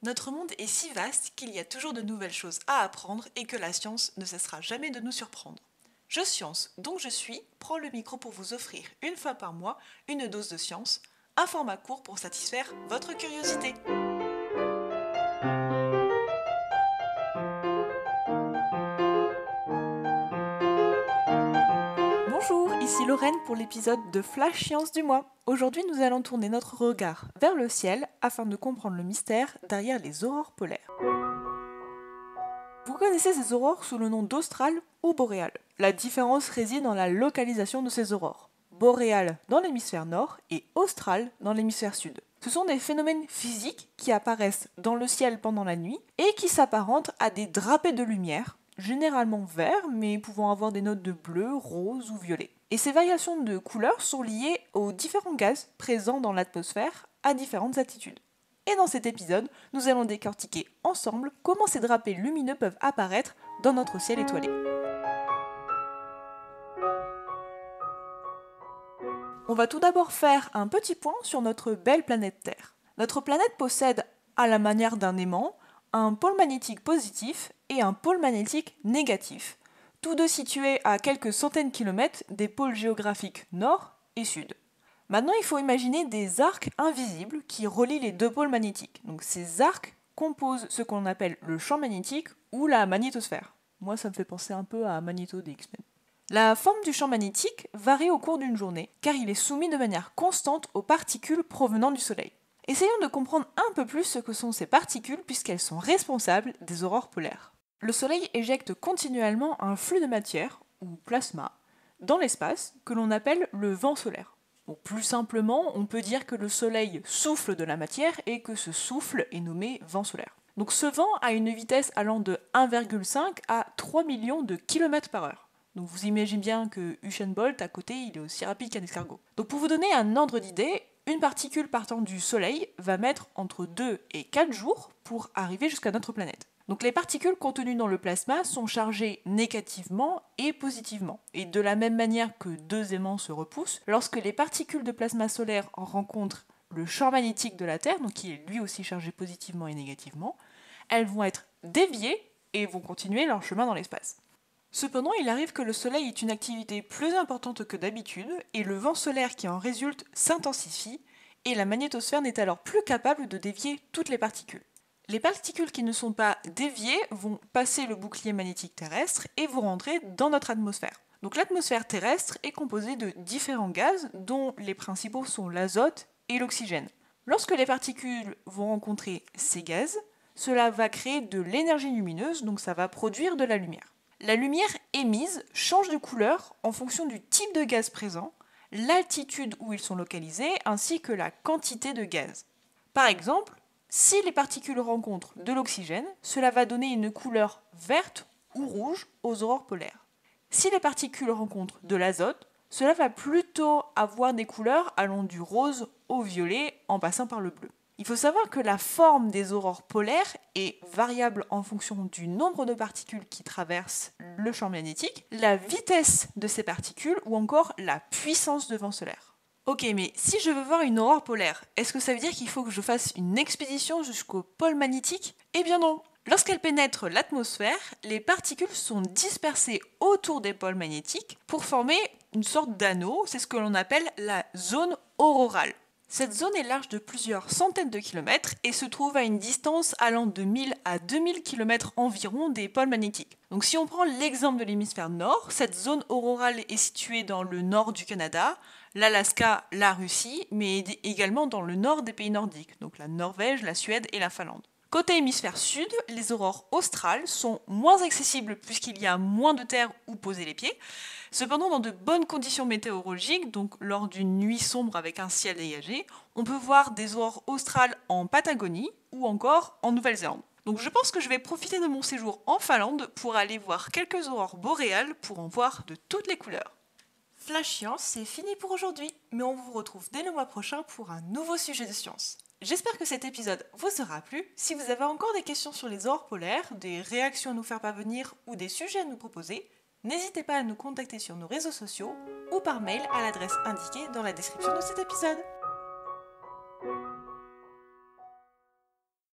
Notre monde est si vaste qu'il y a toujours de nouvelles choses à apprendre et que la science ne cessera jamais de nous surprendre. Je Science, donc je suis, prends le micro pour vous offrir une fois par mois une dose de science, un format court pour satisfaire votre curiosité. Bonjour, ici Lorraine pour l'épisode de Flash Science du mois. Aujourd'hui, nous allons tourner notre regard vers le ciel afin de comprendre le mystère derrière les aurores polaires. Vous connaissez ces aurores sous le nom d'australes ou boréales. La différence réside dans la localisation de ces aurores. Boréales dans l'hémisphère nord et australes dans l'hémisphère sud. Ce sont des phénomènes physiques qui apparaissent dans le ciel pendant la nuit et qui s'apparentent à des drapés de lumière, généralement verts mais pouvant avoir des notes de bleu, rose ou violet. Et ces variations de couleurs sont liées aux différents gaz présents dans l'atmosphère à différentes altitudes. Et dans cet épisode, nous allons décortiquer ensemble comment ces drapés lumineux peuvent apparaître dans notre ciel étoilé. On va tout d'abord faire un petit point sur notre belle planète Terre. Notre planète possède, à la manière d'un aimant, un pôle magnétique positif et un pôle magnétique négatif, tous deux situés à quelques centaines de kilomètres des pôles géographiques nord et sud. Maintenant, il faut imaginer des arcs invisibles qui relient les deux pôles magnétiques. Donc ces arcs composent ce qu'on appelle le champ magnétique ou la magnétosphère. Moi, ça me fait penser un peu à Magneto des X-Men. La forme du champ magnétique varie au cours d'une journée, car il est soumis de manière constante aux particules provenant du Soleil. Essayons de comprendre un peu plus ce que sont ces particules puisqu'elles sont responsables des aurores polaires. Le Soleil éjecte continuellement un flux de matière, ou plasma, dans l'espace que l'on appelle le vent solaire. Bon, plus simplement, on peut dire que le Soleil souffle de la matière et que ce souffle est nommé vent solaire. Donc ce vent a une vitesse allant de 1,5 à 3 millions de km par heure. Donc vous imaginez bien que Usain Bolt à côté, il est aussi rapide qu'un escargot. Donc pour vous donner un ordre d'idée, une particule partant du Soleil va mettre entre 2 et 4 jours pour arriver jusqu'à notre planète. Donc les particules contenues dans le plasma sont chargées négativement et positivement. Et de la même manière que deux aimants se repoussent, lorsque les particules de plasma solaire rencontrent le champ magnétique de la Terre, donc qui est lui aussi chargé positivement et négativement, elles vont être déviées et vont continuer leur chemin dans l'espace. Cependant, il arrive que le Soleil ait une activité plus importante que d'habitude et le vent solaire qui en résulte s'intensifie et la magnétosphère n'est alors plus capable de dévier toutes les particules. Les particules qui ne sont pas déviées vont passer le bouclier magnétique terrestre et vont rentrer dans notre atmosphère. Donc l'atmosphère terrestre est composée de différents gaz dont les principaux sont l'azote et l'oxygène. Lorsque les particules vont rencontrer ces gaz, cela va créer de l'énergie lumineuse, donc ça va produire de la lumière. La lumière émise change de couleur en fonction du type de gaz présent, l'altitude où ils sont localisés ainsi que la quantité de gaz. Par exemple, si les particules rencontrent de l'oxygène, cela va donner une couleur verte ou rouge aux aurores polaires. Si les particules rencontrent de l'azote, cela va plutôt avoir des couleurs allant du rose au violet en passant par le bleu. Il faut savoir que la forme des aurores polaires est variable en fonction du nombre de particules qui traversent le champ magnétique, la vitesse de ces particules ou encore la puissance de vent solaire. Ok, mais si je veux voir une aurore polaire, est-ce que ça veut dire qu'il faut que je fasse une expédition jusqu'au pôle magnétique ? Eh bien non. Lorsqu'elles pénètrent l'atmosphère, les particules sont dispersées autour des pôles magnétiques pour former une sorte d'anneau, c'est ce que l'on appelle la zone aurorale. Cette zone est large de plusieurs centaines de kilomètres et se trouve à une distance allant de 1000 à 2000 km environ des pôles magnétiques. Donc si on prend l'exemple de l'hémisphère nord, cette zone aurorale est située dans le nord du Canada, l'Alaska, la Russie, mais également dans le nord des pays nordiques, donc la Norvège, la Suède et la Finlande. Côté hémisphère sud, les aurores australes sont moins accessibles puisqu'il y a moins de terre où poser les pieds. Cependant, dans de bonnes conditions météorologiques, donc lors d'une nuit sombre avec un ciel dégagé, on peut voir des aurores australes en Patagonie ou encore en Nouvelle-Zélande. Donc je pense que je vais profiter de mon séjour en Finlande pour aller voir quelques aurores boréales pour en voir de toutes les couleurs. Flash Science, c'est fini pour aujourd'hui, mais on vous retrouve dès le mois prochain pour un nouveau sujet de science. J'espère que cet épisode vous aura plu. Si vous avez encore des questions sur les aurores polaires, des réactions à nous faire parvenir ou des sujets à nous proposer, n'hésitez pas à nous contacter sur nos réseaux sociaux ou par mail à l'adresse indiquée dans la description de cet épisode.